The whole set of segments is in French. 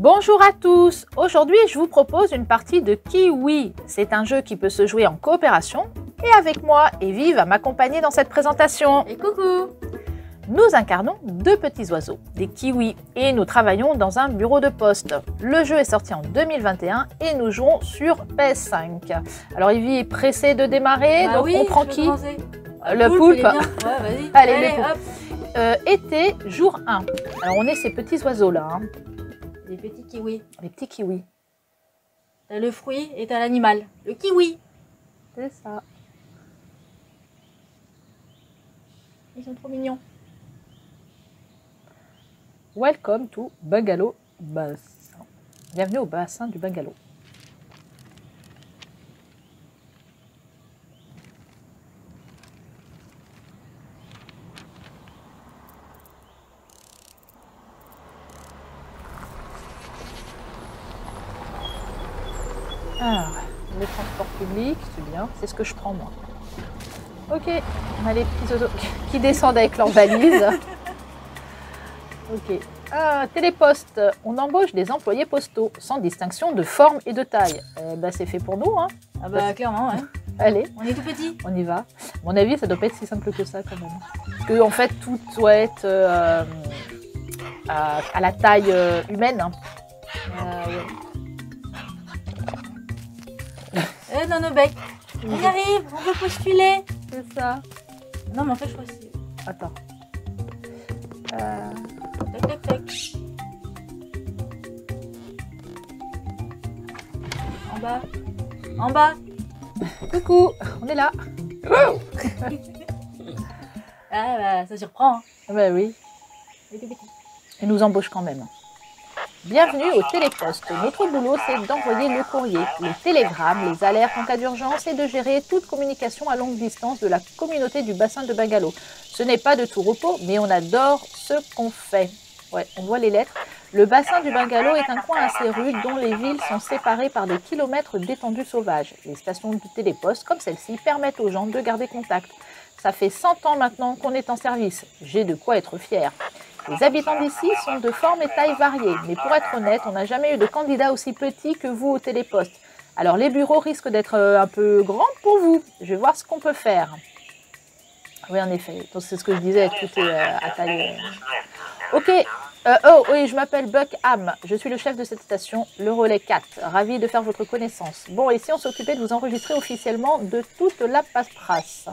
Bonjour à tous, aujourd'hui je vous propose une partie de Kiwi. C'est un jeu qui peut se jouer en coopération et avec moi, Evie va m'accompagner dans cette présentation. Et coucou! Nous incarnons deux petits oiseaux, des kiwis, et nous travaillons dans un bureau de poste. Le jeu est sorti en 2021 et nous jouons sur PS5. Alors Evie est pressée de démarrer, donc oui, on prend qui? Le poulpe. poulpe. Ouais, vas-y. Allez, le hop. Été, jour 1. Alors on est ces petits oiseaux là, hein. Les petits kiwis. Les petits kiwis. T'as le fruit et t'as l'animal. Le kiwi. C'est ça. Ils sont trop mignons. Welcome to Bungalow Bassin. Bienvenue au bassin du bungalow. Alors, les transports publics, c'est bien, c'est ce que je prends moi. Ok, on a les petits oiseaux qui descendent avec leurs valises. Ok. Téléposte, on embauche des employés postaux sans distinction de forme et de taille. C'est fait pour nous, hein. Ah bah clairement, ouais. Allez, On est tout petits. on y va. À mon avis, ça doit pas être si simple que ça quand même. Parce que en fait, tout doit être à la taille humaine. Hein. Ouais. Dans nos becs. On y arrive, on peut postuler. C'est ça. Non mais en fait je crois que c'est... Attends. Tac tac tac. En bas. En bas. Coucou, on est là. Ah bah ça surprend. Hein. Bah oui. On est tout petits. Ils nous embauchent quand même. Bienvenue au téléposte. Notre boulot, c'est d'envoyer le courrier, les télégrammes, les alertes en cas d'urgence et de gérer toute communication à longue distance de la communauté du bassin de Bungalow. Ce n'est pas de tout repos, mais on adore ce qu'on fait. Ouais, on voit les lettres. Le bassin du Bungalow est un coin assez rude dont les villes sont séparées par des kilomètres d'étendues sauvages. Les stations de téléposte, comme celle-ci, permettent aux gens de garder contact. Ça fait 100 ans maintenant qu'on est en service. J'ai de quoi être fière. Les habitants d'ici sont de forme et taille variées, mais pour être honnête, on n'a jamais eu de candidat aussi petit que vous au téléposte. Alors les bureaux risquent d'être un peu grands pour vous. Je vais voir ce qu'on peut faire. Oui, en effet, c'est ce que je disais, tout est à taille. Ok, oh oui, je m'appelle Buck Ham, je suis le chef de cette station, le relais 4. Ravi de faire votre connaissance. Bon, ici on s'occupait de vous enregistrer officiellement de toute la paperasse.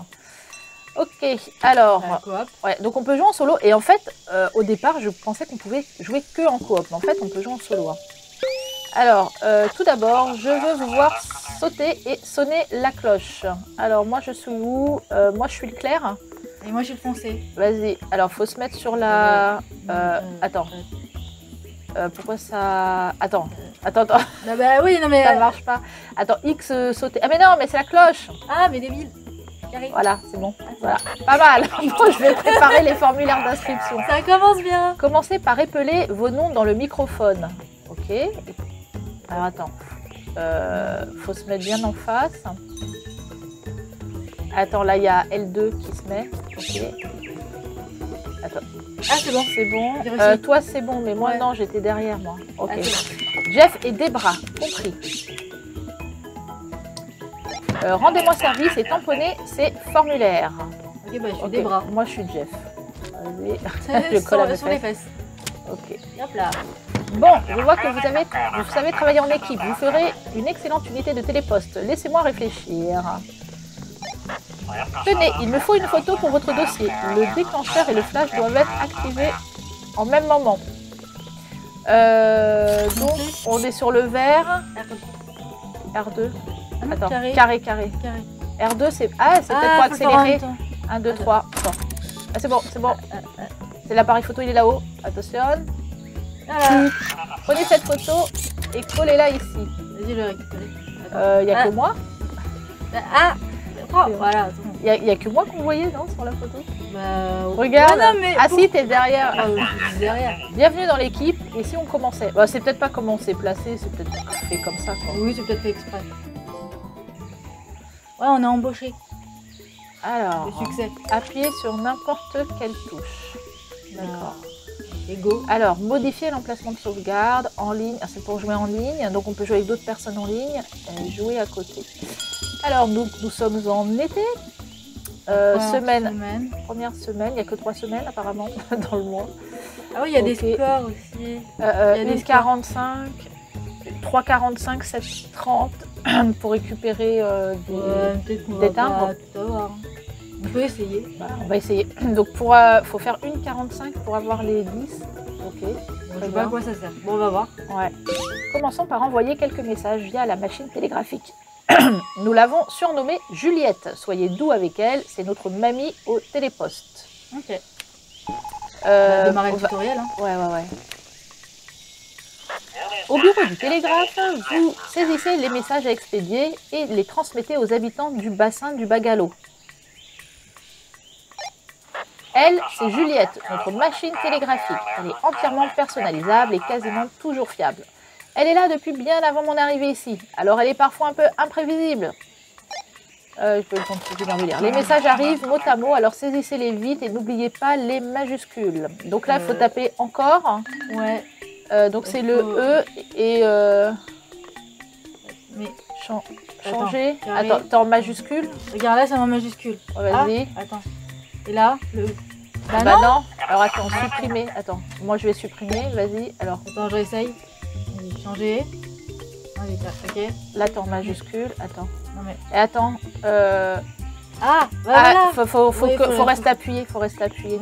Ok, alors, ouais, donc on peut jouer en solo et en fait, au départ, je pensais qu'on pouvait jouer que en coop, mais en fait, on peut jouer en solo. Hein. Alors, tout d'abord, je veux vous voir sauter et sonner la cloche. Alors, moi, je suis où? Moi, je suis le clair. Et moi je suis le foncé. Vas-y, alors, faut se mettre sur la... attends. Pourquoi ça... Attends. Ah bah oui, non mais... Ça marche pas. Attends, X sauter. Ah mais non, mais c'est la cloche. Ah mais débile. Voilà, c'est bon. Voilà. Pas mal. Moi, je vais préparer les formulaires d'inscription. Ça commence bien. Commencez par épeler vos noms dans le microphone. Ok. Alors, attends. Faut se mettre bien en face. Attends, là, il y a L2 qui se met. Ok. Attends. Ah, c'est bon. C'est bon. Toi, c'est bon, mais moi, ouais. Non, j'étais derrière, moi. Ok. Ah, Jeff et Debra, compris. Rendez-moi service et tamponnez ces formulaires. Ok, bah je suis des bras. Moi, je suis Jeff. Allez, je colle à mes sur les fesses. fesses. Ok. Hop là. Bon, je vois que vous savez travailler en équipe. Vous ferez une excellente unité de téléposte. Laissez-moi réfléchir. Tenez, il me faut une photo pour votre dossier. Le déclencheur et le flash doivent être activés en même moment. Donc, on est sur le vert. R2. Attends, carré. R2, c'est... Ah, c'est peut-être pour accélérer. 1, 2, 3. Bon. Ah, c'est bon. C'est l'appareil photo, il est là-haut. Attention. Voilà. Prenez cette photo et collez-la ici. Vas-y, le récupérer. Il n'y a que moi. Ah, voilà. Il n'y a que moi qu'on voyait, non, sur la photo. Bah, regarde. Non, mais si, t'es derrière. Derrière. Bienvenue dans l'équipe. Et si on commençait, bah, c'est peut-être pas comment c'est placé, c'est peut-être fait comme ça, quoi. Oui, c'est peut-être fait exprès. Ouais, on est embauché. Alors, le succès. Appuyez sur n'importe quelle touche. D'accord. Ok. Et go. Alors, modifier l'emplacement de sauvegarde en ligne. Ah, c'est pour jouer en ligne, donc on peut jouer avec d'autres personnes en ligne et jouer à côté. Alors, nous sommes en été. Première semaine, il n'y a que 3 semaines apparemment dans le mois. Ah oui, il y a des scores aussi. Il y a des 45, 3,45, 7,30 pour récupérer des timbres. On peut essayer. Bah, on va essayer. Donc, faut faire une 45 pour avoir les 10. Ok. Je sais pas à quoi ça sert. Bon, on va voir. Ouais. Commençons par envoyer quelques messages via la machine télégraphique. Nous l'avons surnommée Juliette. Soyez doux avec elle, c'est notre mamie au téléposte. Ok. On va démarrer le tutoriel. Hein. Ouais. Au bureau du télégraphe, vous saisissez les messages à expédier et les transmettez aux habitants du bassin du Bagalo. Elle, c'est Juliette, notre machine télégraphique. Elle est entièrement personnalisable et quasiment toujours fiable. Elle est là depuis bien avant mon arrivée ici, alors elle est parfois un peu imprévisible. Je peux continuer de lire. Les messages arrivent mot à mot, alors saisissez-les vite et n'oubliez pas les majuscules. Donc là, il faut taper encore. Ouais. Donc c'est le E et mais changer. Attends, t'es en majuscule. Regarde là, c'est en majuscule. Vas-y. Ah, attends. Et là, le E. Bah non. Alors attends, supprimer. Attends, moi je vais supprimer. Vas-y. Alors. Attends, je réessaye. Changer. Ok. Là, t'es en majuscule. Attends. Non mais. Et attends. Voilà. Faut rester appuyé. Faut rester appuyé.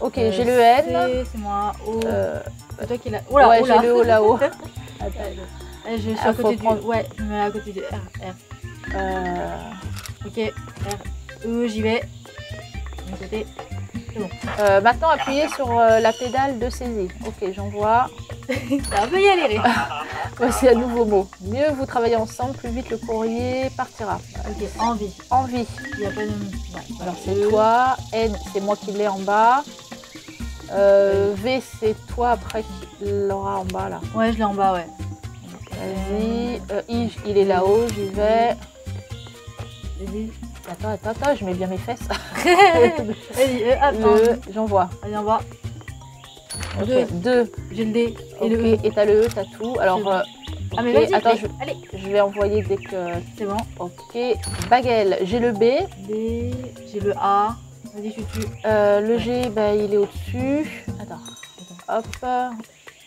Ok, j'ai le N. C'est moi. O. C'est toi qui l'as. Oula, ouais, j'ai le O là-haut. Je suis à côté du. Ouais, je me mets à côté du R. Ok. R. E, j'y vais. De mon côté. C'est bon. Maintenant, appuyez sur la pédale de saisie. Ok, j'envoie. Ça va y aller. Voici un nouveau mot. Mieux vous travaillez ensemble, plus vite le courrier partira. Ok, envie. Envie. Il n'y a pas de. Ouais. Alors c'est toi. N, c'est moi qui l'ai en bas. V, c'est toi après qui l'aura en bas là. Ouais, je l'ai en bas, ouais. Vas-y. I, il est là-haut, j'y vais. Vas-y. Attends, je mets bien mes fesses. Vas-y, attends. J'envoie. Allez, on va. Ok, 2. J'ai le D. Et le E. Et t'as le E, t'as tout. Alors, ah mais vas-y, attends, allez. Je vais envoyer dès que... C'est bon. Ok, Baguel, j'ai le B. B, j'ai le A. Vas-y, je tue. Le G, bah, il est au-dessus. Attends. Hop.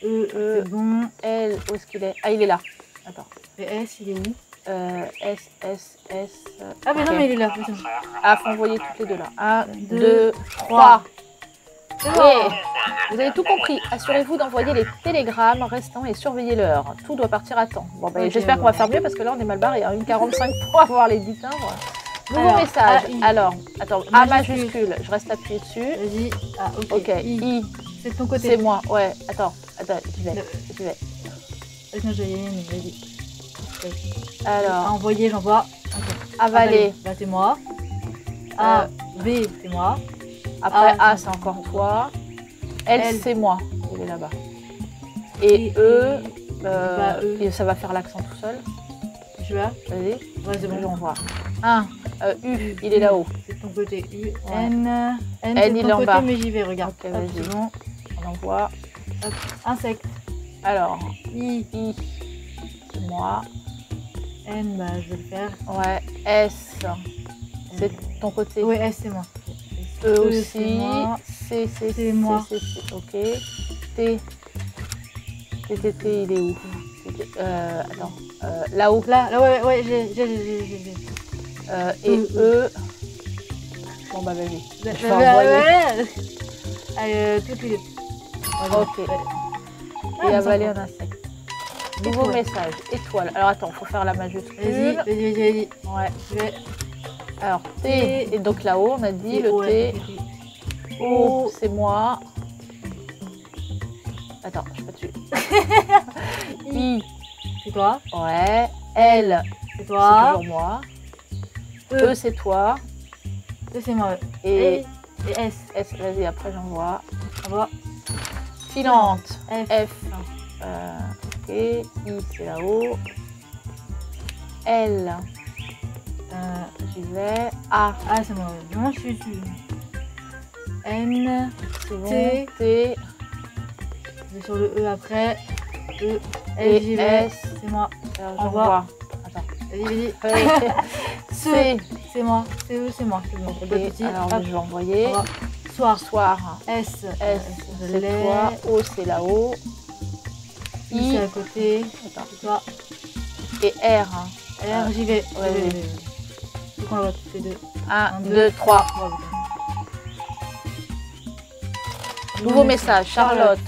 C'est bon. L, où est-ce qu'il est? Ah, il est là. Attends. Et S, il est où? S. Ah mais okay. Non, mais il est là. Ah, faut envoyer toutes les deux là. 1, 2, 3. Oui, vous avez tout compris. Assurez-vous d'envoyer les télégrammes restants et surveillez l'heure. Tout doit partir à temps. Bon, ben, okay, j'espère qu'on va faire mieux parce que là, on est mal barré. Une 45 pour avoir les 10 timbres. Nouveau message. Alors, attends, A majuscule. Je reste appuyé dessus. Vas-y. Ah, ok. I. C'est de ton côté. C'est moi. Ouais. Attends, j'y vais. Non, je vais y aller, mais vas-y. Alors. Envoyer, j'envoie. Okay. Avaler. Là, c'est moi. A, B, c'est moi. Après A, c'est encore toi. L, c'est moi. Il est là-bas. Et E, et ça va faire l'accent tout seul. Je vais. Vas-y. Ouais, c'est bon. J'envoie. 1. U, il est là-haut. C'est de ton côté. U, ouais. N, il est en bas. Mais j'y vais, regarde. Ok, vas-y. Bon. On envoie. Hop. Insecte. Alors, I, c'est moi. N, bah, je vais le faire. Ouais. S, c'est de ton côté. Oui, S, c'est moi. E aussi. C, c'est moi. Ok. T, il est où? Attends. Là-haut. Là, ouais, j'ai. Et E. Bon, bah, vas-y. Je vais envoyer. Allez, toutes les deux. Ok. Et avaler un insecte. Nouveau message. Étoile. Alors, attends, faut faire la majuscule. Vas-y. Ouais. Je vais. Alors, T, et donc là-haut, on a dit le T. O, c'est moi. Attends, je suis pas dessus. I, c'est toi. Ouais. L, c'est toi. C'est toujours moi. E, c'est toi. E, c'est moi. Et S. S, vas-y, après j'envoie. Envoie. Filante. F. Ok. I, c'est là-haut. L. J'y vais. A. Ah, c'est moi. Non, je suis dessus. N. C'est bon. T. T. Je vais sur le E après. E, Et S, j'y vais. S. C'est moi. Alors, Au j'en revoir. vois. Attends. Vas-y, C. c'est moi. C'est eux, c'est moi. C'est bon. Ok, Pas de petit. alors Hop. je vais envoyer. Au revoir. Soir. Soir. S. S, je c'est l'ai. toi. O, c'est là-haut. I, c'est à côté. Attends. C'est toi. Et R. R, j'y vais. Ouais, J'y vais. C'est qu'on la voit toutes les deux. 1, 2, 3. Nouveau message. Charlotte.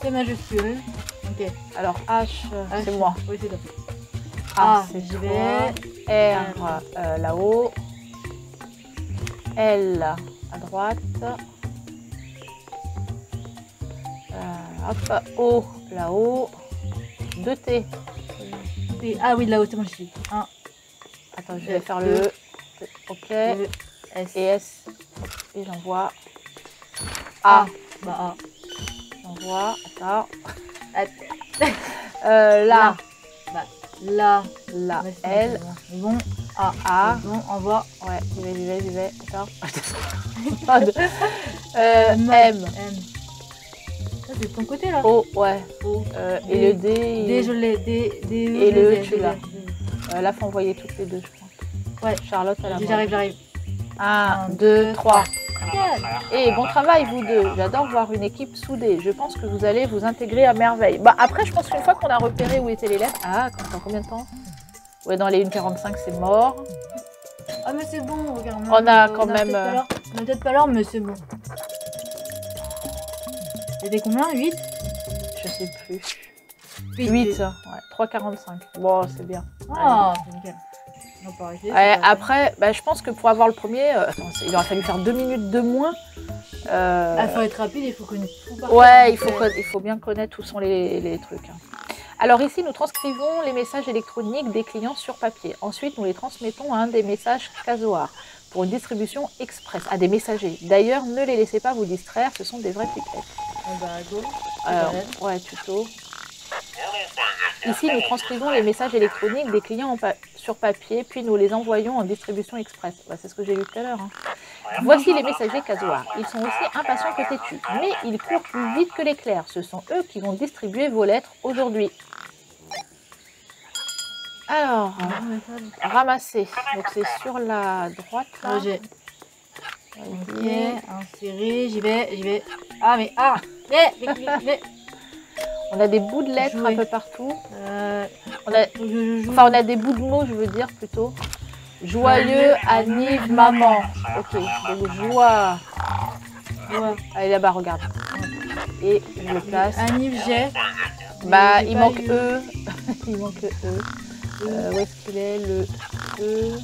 C'est majuscule. Ok. Alors H, c'est moi. Oui, c'est toi. A, A, c'est j'y toi. vais. R, là-haut. L, à droite. Hop, O, là-haut. 2 T. Ah oui, là-haut, c'est moi, je suis. 1, Attends, je vais faire le E. Ok. 2, S. Et S. Et j'envoie. A. Bah, A. J'envoie. Attends. Là. Là. Bah, là. Là. Ouais, c'est L. bon. A. A. Bon, envoie. Ouais, j'y vais. Attends. M. M. Ça, c'est de ton côté, là. O, ouais. O. Et le D. D, je l'ai. D, E, Et le E, D, tu D, l'as. D. Là, faut envoyer toutes les deux, je pense. Ouais. Charlotte, elle a J'arrive. 1, 2, 3. Yes. Et bon travail, vous deux. J'adore voir une équipe soudée. Je pense que vous allez vous intégrer à merveille. Bah, après, je pense qu'une fois qu'on a repéré où étaient les lettres. Ah, dans combien de temps? Ouais, dans les 1,45, c'est mort. Ah, mais c'est bon, regarde. On a quand même. On a peut-être pas l'heure, mais c'est bon. C'était combien? 8? Je sais plus. 8. 8, ouais, 3,45. Bon, c'est bien. Ah, c'est nickel. On va pas arrêter, Ouais, après, bah, je pense que pour avoir le premier, attends, il aurait fallu faire 2 minutes de moins. Il faut être rapide, il faut connaître tout par Ouais, cœur. il faut bien connaître où sont les trucs. Hein. Alors ici, nous transcrivons les messages électroniques des clients sur papier. Ensuite, nous les transmettons à un des messages casoirs pour une distribution express, à des messagers. D'ailleurs, ne les laissez pas vous distraire, ce sont des vrais pipelettes. Bah, go. Ouais, tuto. Ici, nous transcrivons les messages électroniques des clients sur papier, puis nous les envoyons en distribution express. Bah, c'est ce que j'ai lu tout à l'heure. Hein. Voici les messagers casoirs. Ils sont aussi impatients que têtus, mais ils courent plus vite que l'éclair. Ce sont eux qui vont distribuer vos lettres aujourd'hui. Alors, ramasser. Donc c'est sur la droite. Là. J'ai. Ok, insérer, j'y vais. Ah, mais mais. On a des bouts de lettres Jouer. un peu partout. On on a des bouts de mots, je veux dire plutôt. Joyeux anniv maman. Ok, donc joie. Allez là-bas, regarde. Et je le place. Anniv, j'ai. Bah, il manque E. Il manque E. Où est-ce qu'il est le E?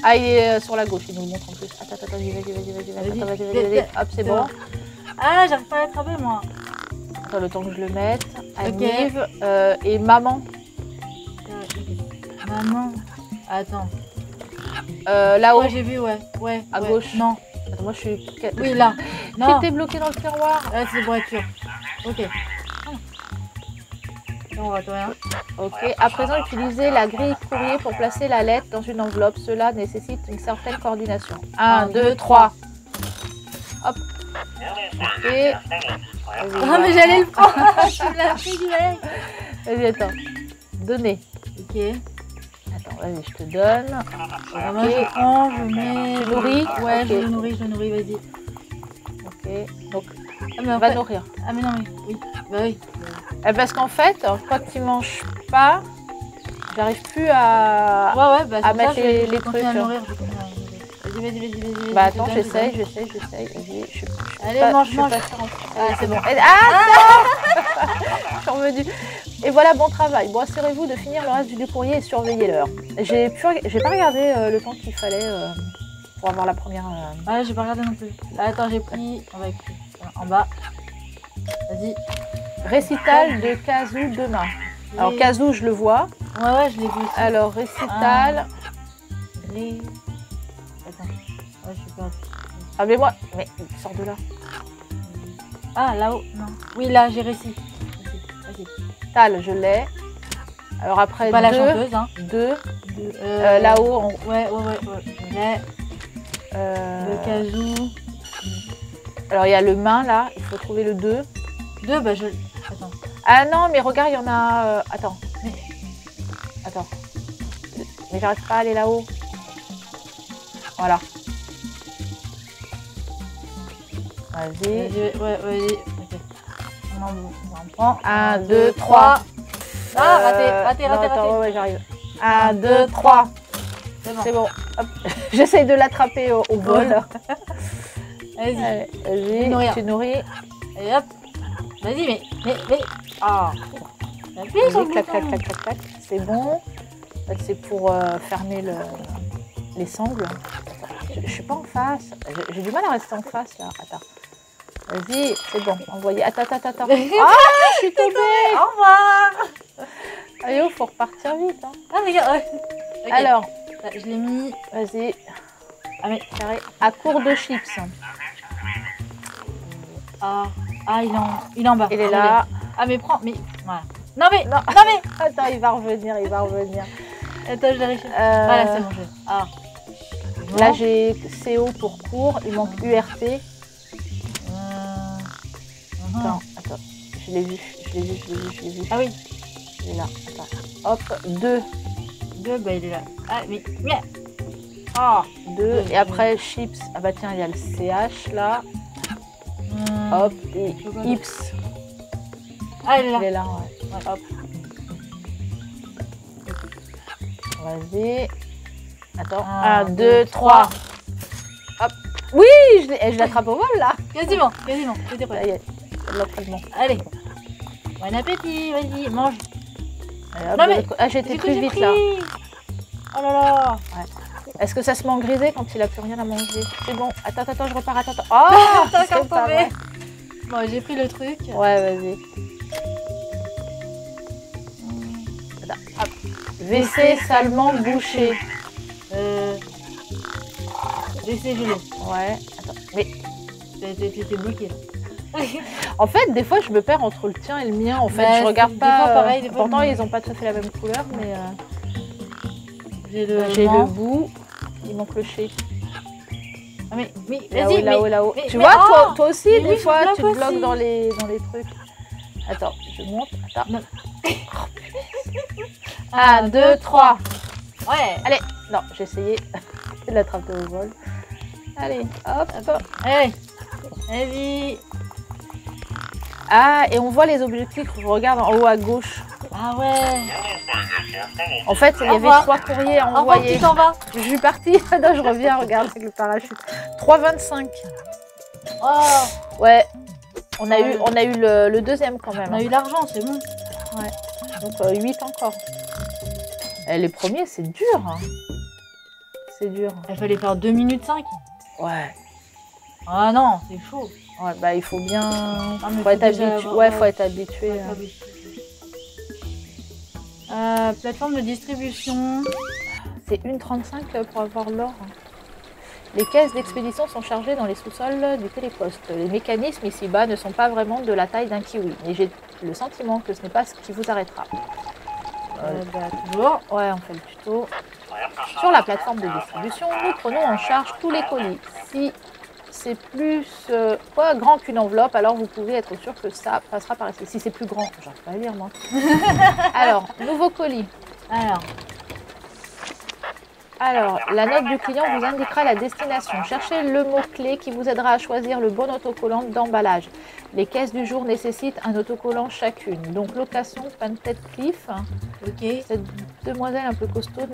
Ah, il est sur la gauche, il nous le montre en plus. Attends, j'y vais. Vas-y. Hop, c'est bon. Ah, j'arrive pas à l'attraper, moi. Attends, le temps que je le mette. Anniv et maman. Maman. Attends. Là-haut. Ouais, j'ai vu, ouais. À gauche. Non. Attends, moi je suis. Oui, là. Non. J'étais bloqué dans le tiroir. Ouais, c'est pour être sûr. Ok. On va rien. Ok. À présent, utilisez la grille courrier pour placer la lettre dans une enveloppe. Cela nécessite une certaine coordination. 1, 2, 3. Hop. Ok. Ah, mais j'allais le prendre. Tu me l'as pris direct. Vas-y, attends. Donner. Ok. Attends, vas-y, je te donne. Alors moi, je prends, je mets. Tu nourris? Ouais, Ok. je nourris, vas-y. Ok. Donc, mais va nourrir. Ah, mais non, mais oui. Bah oui. Parce qu'en fait, quand tu manges pas, j'arrive plus à, bah à mettre les trucs. trucs. Vas-y. Bah attends, j'essaye. Vas-y, je suis Allez, pas, mange. je suis pas sûre. Ah, c'est bon. Je suis revenue. Et voilà, bon travail. Bon, assurez-vous de finir le reste du courrier et surveillez l'heure. J'ai pas regardé le temps qu'il fallait pour avoir la première. Ah, j'ai pas regardé non plus. Là, attends, j'ai pris. On va écouter. En bas. Vas-y. Récital de Kazoo demain. Alors, Kazoo, je le vois. Ouais, je l'ai vu aussi. Alors, récital. Attends. Ouais, je suis perdue. Ah, mais moi. Mais sors de là. Ah, là-haut. Non. Oui, là, j'ai réussi. Vas-y. Tal, je l'ai. Alors, après, pas la chanteuse, hein. 2. Là-haut, Ouais. Je l'ai. Le Kazoo. Alors, il y a le main là. Il faut trouver le 2. 2, bah je. Attends. Ah non, mais regarde, il y en a... Attends. Attends. Mais j'arrive pas à aller là-haut. Voilà. Vas-y. Ouais, vas-y. Ok. On en prend. 1, 2, 3. Ah, raté. Attends, ouais, j'arrive. 1, 2, 3. C'est bon. J'essaye de l'attraper au vol. Vas-y. Vas-y, tu nourris. Et hop. Vas-y, mais. Ah. Vas-y, clac. C'est bon. C'est pour fermer les sangles. Je suis pas en face. J'ai du mal à rester en face là. Attends. Vas-y, c'est bon. Envoyez. Attends. Ah, je suis tombée. Au revoir. Allez, faut repartir vite. Hein. Ah, regarde. Okay. Alors, je l'ai mis. Vas-y. Ah, mais carré. À court de chips. Ah, il est en bas. Il est là. Ah, mais prends. Mais. Voilà. Non, mais. Attends, il va revenir. Attends, je l'ai Voilà, c'est bon. Ah. Là, j'ai CO pour court. Il manque URT. Attends. Je l'ai vu. Ah oui. Il est là. Attends. Hop. 2. Bah, il est là. Ah, mais. 2. Et après, chips. Ah bah tiens, il y a le CH là. Hop. Et Ips. Ah, il est là. Ouais. Hop. Vas-y. Attends. 1, 2, 3. Hop. Oui, je l'attrape au vol là. Quasiment. Ça y est, l'entraînement. Allez. Bon appétit, vas-y, mange. Non, mais... Ah, j'ai été très vite là. Oh là là. Ouais. Est-ce que ça se met en grisé quand il a plus rien à manger? C'est bon. Attends, je repars. Attends. Oh, c'est pas vrai. Bon, j'ai pris le truc. Ouais, vas-y. WC salement bouché. WC gelé. Ouais. Attends. Mais t'es bloqué. En fait, des fois, je me perds entre le tien et le mien. En fait, je regarde pas. Des fois, pareil, pourtant, ils ont pas tout à fait la même couleur, mais j'ai le bout. Il manque le chez. Ah mais vas-y, là-haut. Tu vois, toi aussi, des fois, tu te bloques dans les trucs. Attends, je monte. Attends. 1, 2, 3. Ouais. Allez. Non, j'ai essayé de l'attraper au vol. Allez, hop. Allez. Vas-y. Ah, et on voit les objectifs. Je regarde en haut à gauche. Ah ouais. En fait, il y avait 3 courriers à envoyer. Tu t'en vas. Je suis partie. Non, je reviens, regarde avec le parachute. 3,25. Oh. Ouais. On a eu le deuxième quand même. On a eu l'argent, c'est bon. Ouais. Donc 8 encore. Les premiers, c'est dur. Hein. C'est dur. Il fallait faire 2 minutes 5. Ouais. Ah non, c'est chaud. Ouais, bah il faut bien. Faut être habitué. Ouais, faut être habitué. Plateforme de distribution. C'est 1,35 pour avoir l'or. Les caisses d'expédition sont chargées dans les sous-sols du téléposte. Les mécanismes ici-bas ne sont pas vraiment de la taille d'un kiwi, mais j'ai le sentiment que ce n'est pas ce qui vous arrêtera. Toujours. Ouais, on fait le tuto. Sur la plateforme de distribution, nous prenons en charge tous les colis. Si c'est plus grand qu'une enveloppe, alors vous pouvez être sûr que ça passera par ici. Si c'est plus grand, j'arrive pas à lire moi. Alors, nouveau colis. Alors, la note du client vous indiquera la destination. Cherchez le mot-clé qui vous aidera à choisir le bon autocollant d'emballage. Les caisses du jour nécessitent un autocollant chacune. Donc, location Painted Cliff. Ok. Cette demoiselle un peu costaud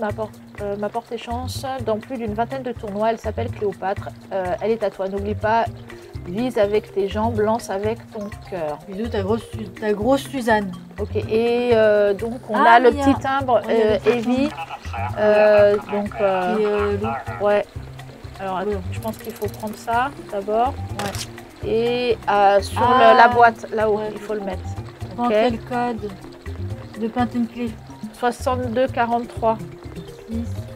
m'apporte chance dans plus d'une vingtaine de tournois. Elle s'appelle Cléopâtre. Elle est à toi. N'oublie pas, vise avec tes jambes, lance avec ton cœur. Bisous, ta grosse Suzanne. Ok. Et donc, on a le petit timbre Evie. Ouais. Alors, je pense qu'il faut prendre ça d'abord. Ouais. Et sur la boîte, là-haut, il faut le mettre. Prends quel code de Painted Cliff? 6243.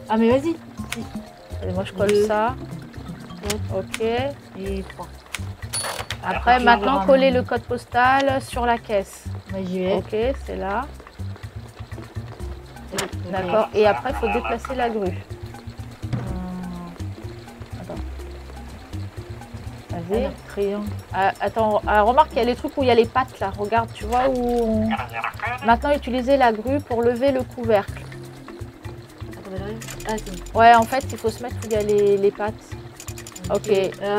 Ah, mais vas-y. Allez, moi, je colle ça. Ok. Et 3. Après, maintenant, coller le code postal sur la caisse. J'y vais. Ok, c'est là. D'accord. Et après, il faut déplacer la grue. Attends. Vas-y, triangle. Attends, remarque, il y a les trucs où il y a les pattes là. Regarde, tu vois où. Maintenant, utilisez la grue pour lever le couvercle. Ah, c'est bon. Ouais, en fait, il faut se mettre où il y a les pattes. Ok.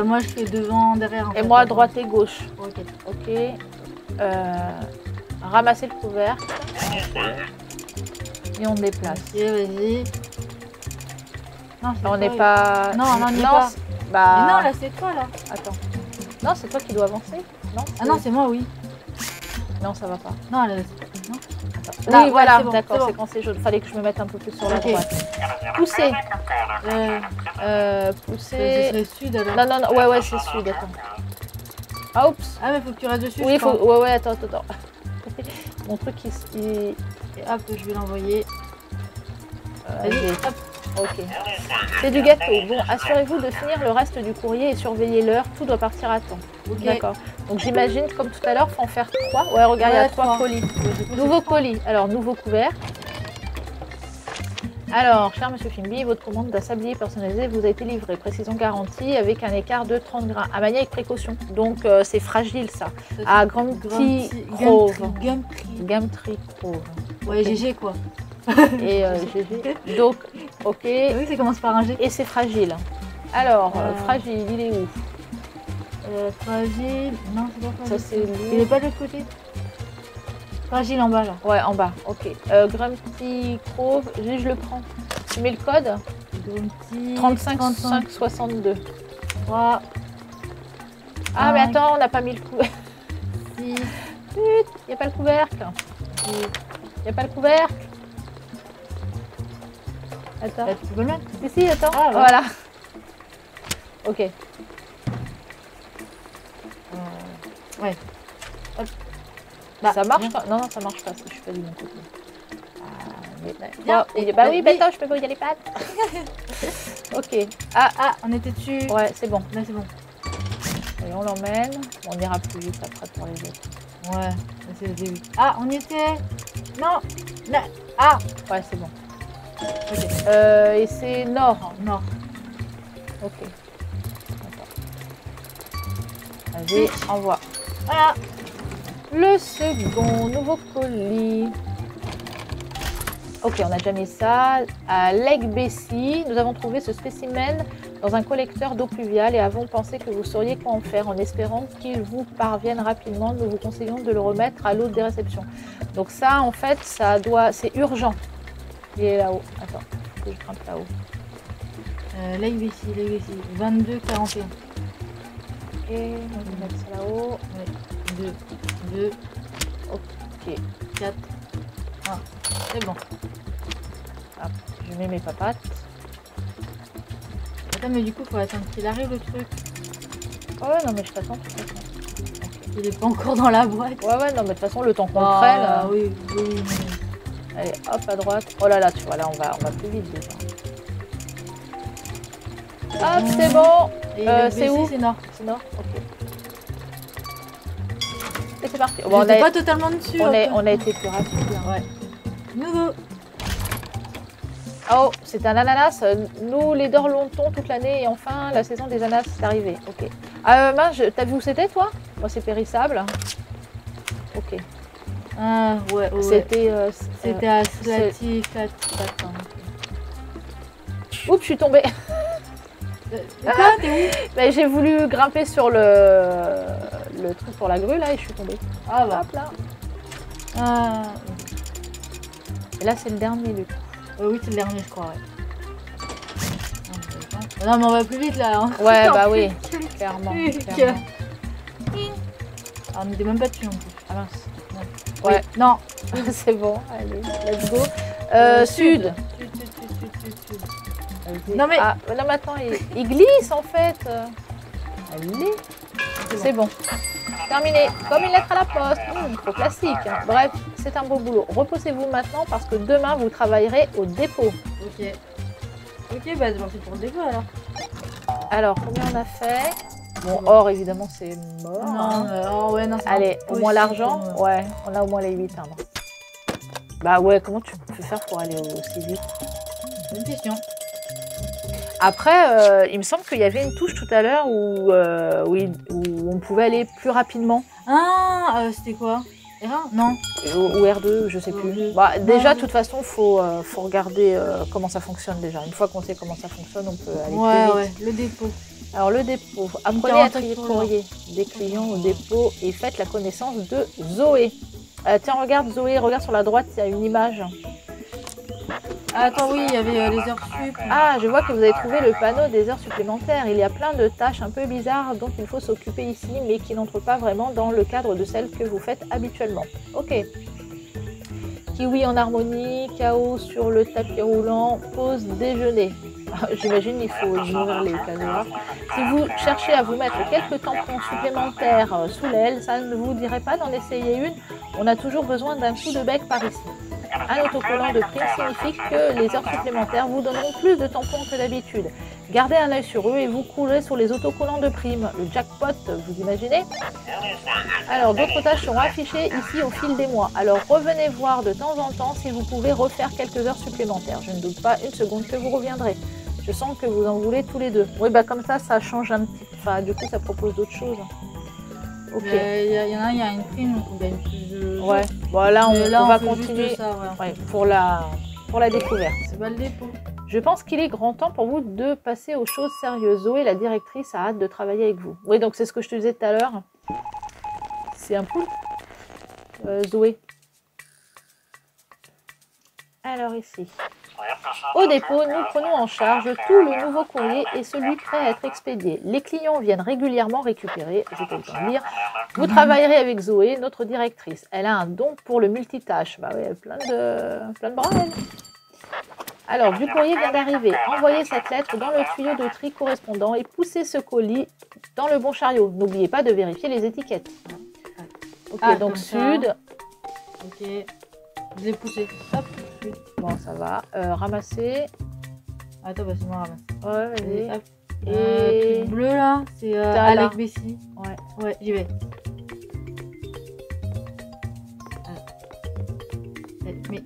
Moi, je fais devant, derrière. Et moi, à droite et gauche. Ok. Ok. Ramasser le couvercle. Et on déplace. Ok, vas-y. Non, On n'est pas. Non, on n'y est pas. Bah... Mais non, là, c'est toi, là. Attends. Non, c'est toi qui dois avancer. Non. Ah non, c'est moi, oui. Non, ça va pas. Non, là, non. Attends. Oui, Là, voilà, ouais, bon, d'accord, c'est quand c'est jaune. Fallait que je me mette un peu plus sur la droite. Pousser. Pousser. Ce serait sud, alors. Non, ouais, c'est sud, attends. Ah, oups. Ah, mais faut que tu restes dessus. Oui, faut. Ouais, attends. Mon truc, il... Et hop, je vais l'envoyer. Vas-y, hop. Ok. C'est du gâteau. Bon, assurez-vous de finir le reste du courrier et surveillez l'heure. Tout doit partir à temps. Okay. D'accord. Donc j'imagine, comme tout à l'heure, faut en faire 3. Ouais, regarde, il y a 3 colis. Nouveau colis. Alors, nouveau couvercle. Alors, cher Monsieur Fimby, votre commande d'un sablier personnalisé vous a été livrée. Précision garantie avec un écart de 30 grains. À manier avec précaution. Donc, c'est fragile, ça. À Grumpy Grove. Gumtree Grove. Ouais, GG, quoi. Et GG. Donc, ok. Oui, ça commence par un G. Et c'est fragile. Alors, fragile, il est où? Fragile. Non, c'est pas fragile. Ça, c'est lui. Il est pas de l'autre côté? Fragile en bas, là. Ouais, en bas, ok. Grumpy Grove, je le prends. Tu mets le code? Grumpy 35 62. 3. Ah, mais attends, on n'a pas mis le couvercle. Si. Putain, il n'y a pas le couvercle. Il n'y a pas le couvercle. Attends. Tu peux le mettre? Si, attends. Ah, ouais. Voilà. Ok. Ouais. Hop. Bah, ça marche pas? Non, ça marche pas si je suis pas du bon côté. Bah oui, attends, je peux pas y aller les pattes. Ok. Ah, on était dessus. Ouais, c'est bon. Là, c'est bon. Et on l'emmène. On ira plus vite après pour les autres. Ouais, c'est le début. Ah, on y était. Non. Là. Ah. Ouais, c'est bon. Ok. Et c'est nord. Nord. Ok. Vas-y, envoie. Voilà. Le second, nouveau colis. Ok, on a déjà mis ça. À Lake Bessie, nous avons trouvé ce spécimen dans un collecteur d'eau pluviale et avons pensé que vous sauriez quoi en faire. En espérant qu'il vous parvienne rapidement, nous vous conseillons de le remettre à l'eau de réception. Donc ça, en fait, c'est urgent. Il est là-haut. Attends, faut que je grimpe là-haut. Lake Bessie. 22 41. Ok, on va mettre ça là-haut. 2. Ok. 4. 1. C'est bon. Hop, je mets mes papates. Attends, mais du coup, faut attendre qu'il arrive le truc. Oh ouais, non, mais je t'attends de toute façon. Okay. Il est pas encore dans la boîte. Ouais, non, mais de toute façon, le temps qu'on prenne. Oui. Allez, hop, à droite. Oh là là, tu vois, là, on va plus vite déjà. Hop, c'est bon. C'est où? C'est nord. C'est nord, ok. Et c'est parti. Bon, on n'est pas totalement dessus. On a été plus rapide. Ouais. Nouveau. Oh, c'est un ananas. Nous, les dorlons-on toute l'année et enfin, la saison des ananas est arrivée. Ok. Mince, t'as vu où c'était, toi? Moi, c'est périssable. Ok. Ah, ouais. C'était à Slaty. Oups, je suis tombée. Quoi? T'es où? Ben, j'ai voulu grimper sur le truc pour la grue là et je suis tombée. Ah bah. Hop là. Et là c'est le dernier du coup. Oui, c'est le dernier je crois. Ouais. Non mais on va plus vite là. Hein. Ouais bah oui, clairement. Ah, on n'était même pas dessus non plus. Ah mince. Non. Ouais. Oui. Non. C'est bon, allez, let's go. Sud. Non mais attends, il glisse en fait. Allez, c'est bon. Terminé. Comme une lettre à la poste. Trop classique. Hein. Bref, c'est un beau boulot. Reposez-vous maintenant parce que demain vous travaillerez au dépôt. Ok. Ok, bah c'est pour le dépôt alors. Alors, combien on a fait? Bon, or évidemment c'est mort. Non, ouais, non. Allez, au moins l'argent. Ouais, on a au moins les 8 timbres. Bah ouais, comment tu peux faire pour aller aussi vite? Bonne question. Après, il me semble qu'il y avait une touche tout à l'heure où on pouvait aller plus rapidement. Ah, c'était quoi? R1? Non. Ou R2, je sais plus. Bah, déjà, de toute façon, faut regarder comment ça fonctionne déjà. Une fois qu'on sait comment ça fonctionne, on peut aller plus vite. Ouais, le dépôt. Alors, le dépôt. Apprenez à trier le courrier des clients au dépôt et faites la connaissance de Zoé. Tiens, regarde Zoé, regarde sur la droite, il y a une image. Attends, oui, il y avait les heures sup. Ah, je vois que vous avez trouvé le panneau des heures supplémentaires. Il y a plein de tâches un peu bizarres dont il faut s'occuper ici, mais qui n'entrent pas vraiment dans le cadre de celles que vous faites habituellement. Ok. Kiwi en harmonie, chaos sur le tapis roulant, pause déjeuner. J'imagine il faut ouvrir les cases. Si vous cherchez à vous mettre quelques tampons supplémentaires sous l'aile, ça ne vous dirait pas d'en essayer une. On a toujours besoin d'un coup de bec par ici. Un autocollant de prime signifie que les heures supplémentaires vous donneront plus de tampons que d'habitude. Gardez un œil sur eux et vous courez sur les autocollants de prime. Le jackpot, vous imaginez? Alors, d'autres tâches seront affichées ici au fil des mois. Alors, revenez voir de temps en temps si vous pouvez refaire quelques heures supplémentaires. Je ne doute pas une seconde que vous reviendrez. Je sens que vous en voulez tous les deux. Oui, bah comme ça change un petit peu. Enfin, du coup, ça propose d'autres choses. Ok. Il y en a un, il y a une prime, donc on gagne plus de... Ouais, voilà, on va continuer ça, ouais, pour la découverte. C'est pas le dépôt. Je pense qu'il est grand temps pour vous de passer aux choses sérieuses. Zoé, la directrice, a hâte de travailler avec vous. Oui, donc c'est ce que je te disais tout à l'heure. C'est un poulpe, Zoé. Alors ici. Au dépôt, nous prenons en charge tout le nouveau courrier et celui prêt à être expédié. Les clients viennent régulièrement récupérer, j'ai pas le temps de lire. Vous travaillerez avec Zoé, notre directrice. Elle a un don pour le multitâche. Bah oui, elle a plein de bras, elle. Alors, du courrier vient d'arriver. Envoyez cette lettre dans le tuyau de tri correspondant et poussez ce colis dans le bon chariot. N'oubliez pas de vérifier les étiquettes. Ok, donc sud. Ça. Ok, je l'ai poussé. Hop, sud. Bon, ça va. Ramasser. Attends, bah c'est moi ramasse. Ouais, vas-y. Et le bleu là, c'est Alec Bessie. Ouais, j'y vais. Mais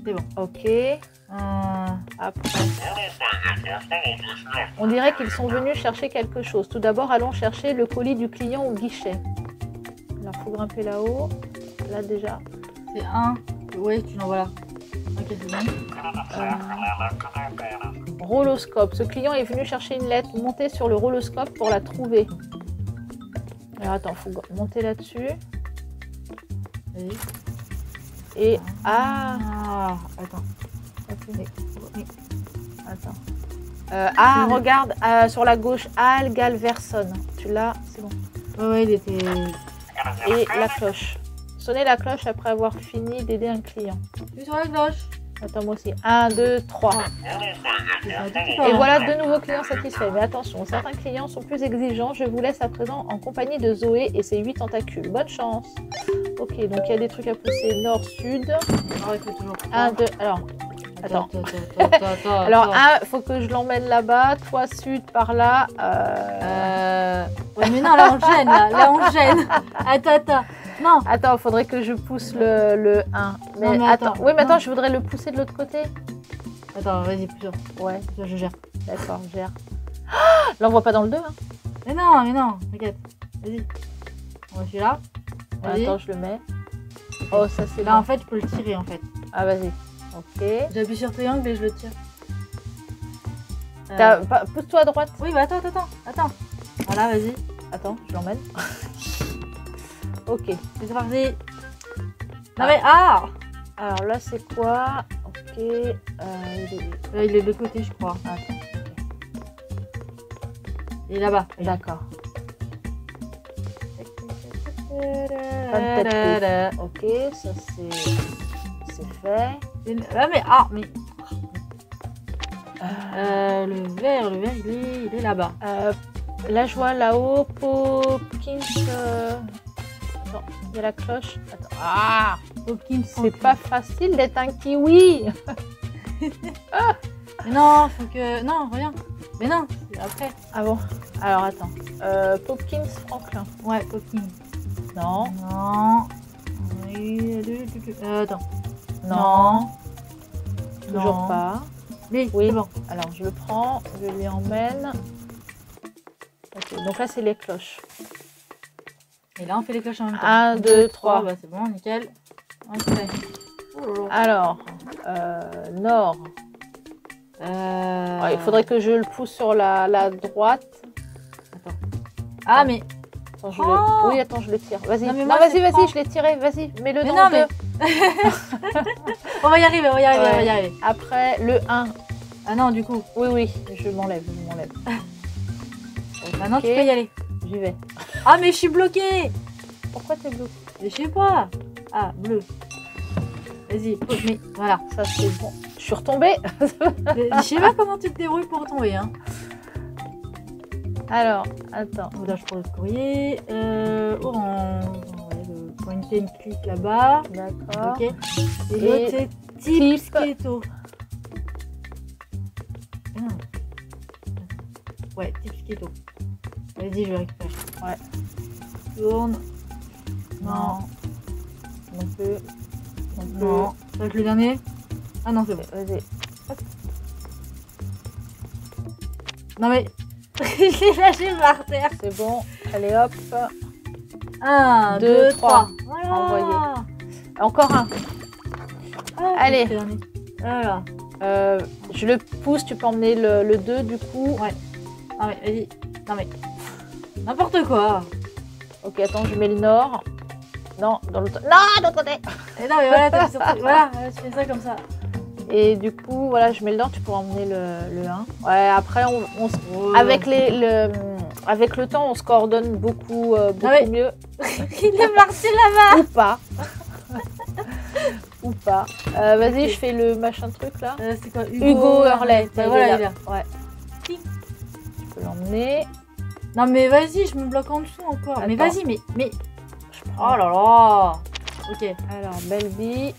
c'est bon. Ok. Après. On dirait qu'ils sont venus chercher quelque chose. Tout d'abord, allons chercher le colis du client au guichet. Alors, il faut grimper là-haut. Là déjà. C'est un. Ouais, tu l'envoies là. Ok, c'est bon. Roloscope. Ce client est venu chercher une lettre. Montez sur le roloscope pour la trouver. Alors attends, il faut monter là-dessus. Et attends. Attends. Regarde, sur la gauche, Al Galverson. Tu l'as, c'est bon. Ouais, il était... Et la cloche. Sonnez la cloche après avoir fini d'aider un client. Tu sur la cloche. Attends, moi aussi. 1, 2, 3. Et voilà deux nouveaux clients satisfaits. Mais attention, certains clients sont plus exigeants. Je vous laisse à présent en compagnie de Zoé et ses 8 tentacules. Bonne chance. Ok, donc il y a des trucs à pousser nord-sud. 1, 2, alors... Attends. Alors, il faut que je l'emmène là-bas. Toi, sud, par là. Ouais, mais non, là, on gêne. Là, on gêne. Attends. Non. Attends, il faudrait que je pousse le 1. Mais, non, mais attends. Oui, mais attends, je voudrais le pousser de l'autre côté. Attends, vas-y, plusieurs. Ouais. Je gère. D'accord, je gère. L'envoie pas dans le 2, hein. Mais non, t'inquiète. Vas-y. Moi, je suis là. Attends, je le mets. Oh, ça, c'est là, bon. En fait, je peux le tirer, en fait. Ah, vas-y. Ok. J'appuie sur triangle et je le tire. Pousse-toi à droite. Oui, bah attends. Voilà, vas-y. Attends, je l'emmène. Ok. C'est parti. Non mais Alors là, c'est quoi? Ok. Là, il est de l'autre côté, je crois. Attends. Il est là-bas. D'accord. Ok, ça c'est fait. Le vert, il est là-bas. Là, je vois là-haut, Popkins. Attends, il y a la cloche. Attends. Popkins. C'est pas facile d'être un kiwi. Mais non, faut que... Non, rien. Mais non, après. Ah bon? Alors, attends. Popkins Franklin. Ouais, Popkins. Non. Attends. Non. Toujours pas. Oui, Oui. c'est bon. Alors, je le prends, je lui emmène. Ok, donc là, c'est les cloches. Et là, on fait les cloches en même temps. 1, 2, 3. Bah, c'est bon, nickel. Ok. Alors, nord. Ouais, il faudrait que je le pousse sur la droite. Attends. Ah, mais... Attends, Oh oui, attends, je le tire. Vas-y. Non, mais Non, moi, vas-y, c'est je l'ai tiré. Vas-y, mets-le Mais dans non, le 2. On va y arriver, on va y arriver, Ouais. on va y arriver. Après, le 1. Ah non, du coup. Oui, je m'enlève. Maintenant, Ok, tu peux y aller. j'y vais. Ah, mais je suis bloquée. Pourquoi t'es bloqué? Mais je sais pas. Ah, bleu. Vas-y, mais voilà. Ça, c'est bon. Je suis retombée. Je sais pas comment tu te débrouilles pour tomber, hein. Alors, attends. Là, je prends le courrier. Orange. Ouais, le point and click là-bas. D'accord. Ok. Et l'autre, c'est Tips Keto. Ah non. Ouais, Tips Keto. Vas-y, je récupère. Ouais. Tourne. Non. Non plus. Non. Ça va être le dernier. Ah non, c'est bon. Vas-y. Non mais... je l'ai lâché par terre. C'est bon. Allez, hop. 1, 2, 2, 3. 3. Voilà. Envoyé. Encore un. Ah, Allez. c'est le dernier. Voilà. Je le pousse. Tu peux emmener le 2 du coup. Ouais. Non mais, vas-y. Non mais... N'importe quoi. Ok, attends, je mets le nord. Non, dans l'autre. Non, de l'autre côté. Et non mais voilà, t'as sorti... voilà, tu fais ça comme ça. Et du coup, voilà, je mets le nord. Tu pourras emmener le 1. Ouais, après, avec le temps, on se coordonne beaucoup mieux. Il est parti là-bas. Ou pas. Ou pas. Vas-y, je fais le machin truc là. C'est quoi, Hugo Hurley. Bah, voilà, il est là. Ouais. Ting. Je peux l'emmener. Non mais vas-y, je me bloque en dessous encore. Attends. Mais vas-y, mais... Je prends. Oh là là. Ok. Alors, belle vie.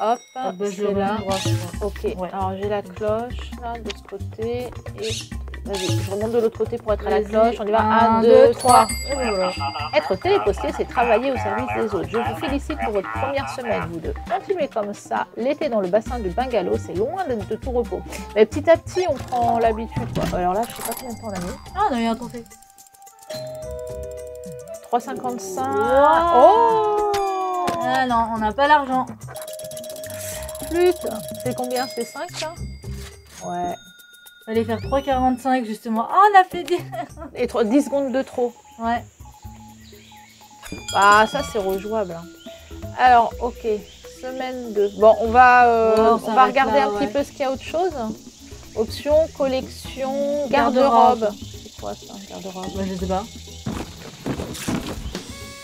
Hop, Ah bah, je c'est là. droit, Ok, ouais. alors j'ai la cloche là de ce côté. Et vas-y, je remonte de l'autre côté pour être à la cloche. On y va. 1, 2, 3. Être télépostier, c'est travailler au service des autres. Je vous félicite pour votre première semaine, vous deux. Continuez comme ça. L'été dans le bassin du Bungalow, c'est loin de tout repos. Mais petit à petit, on prend l'habitude. Alors là, je sais pas combien de temps on a mis. Ah, on a eu un trophée. 3,55. Wow. Oh Ah non, on n'a pas l'argent. Flûte. C'est combien? C'est 5 hein? Ouais. Fallait faire 3,45 justement. Ah, on a fait 10. Et 10 secondes de trop. Ouais. Ah, ça c'est rejouable. Alors, ok. Semaine 2. Bon, on va regarder un petit peu ce qu'il y a autre chose. Option, collection, garde-robe. C'est quoi ça, garde-robe? Bah, je sais pas.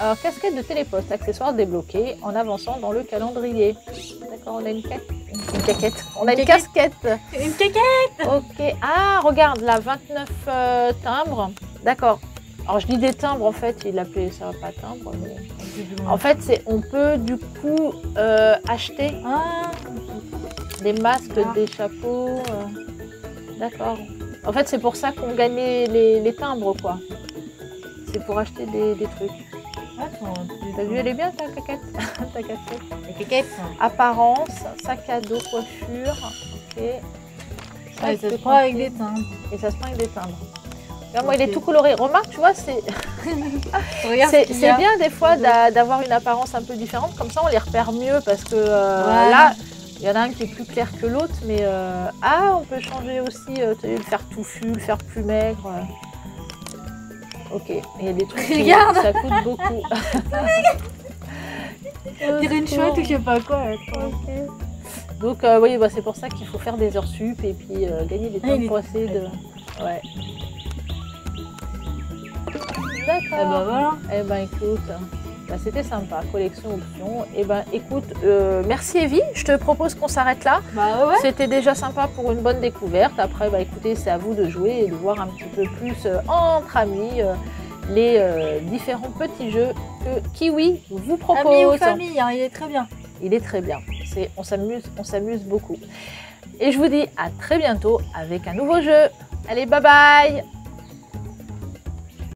Alors, casquette de téléposte, accessoire débloqué en avançant dans le calendrier. D'accord, on a une caquette. On a une casquette. Une caquette. Ok. Ah, regarde, là, 29 timbres. D'accord. Alors, je dis des timbres, en fait, il appelait ça pas timbre. Mais... En fait, on peut, du coup, acheter des masques, des chapeaux. D'accord. En fait, c'est pour ça qu'on gagnait les timbres, quoi. C'est pour acheter des trucs. T'as vu, elle est bien ta caquette. Ta casquette. La caquette. Apparence, sac à dos, coiffure. Ok. Ça se prend avec des timbres. Et ça se prend avec des timbres. Regarde, moi, il est tout coloré. Remarque, tu vois, c'est bien des fois d'avoir une apparence un peu différente. Comme ça, on les repère mieux parce que là, il y en a un qui est plus clair que l'autre. Mais on peut changer aussi, le faire touffu, le faire plus maigre. Ok, il y a des trucs qui ça coûte beaucoup. Dire une chouette ou je sais pas quoi. Okay. Donc oui, c'est pour ça qu'il faut faire des heures sup et puis gagner des temps pour essayer de... Ouais. D'accord. Et ben voilà. Eh ben écoute, c'était sympa, collection option. Eh ben écoute, merci Evie, je te propose qu'on s'arrête là. Bah ouais. C'était déjà sympa pour une bonne découverte. Après, écoutez, c'est à vous de jouer et de voir un petit peu plus entre amis les différents petits jeux que Kiwi vous propose. Amis ou famille, hein, il est très bien. Il est très bien. On s'amuse beaucoup. Et je vous dis à très bientôt avec un nouveau jeu. Allez, bye bye!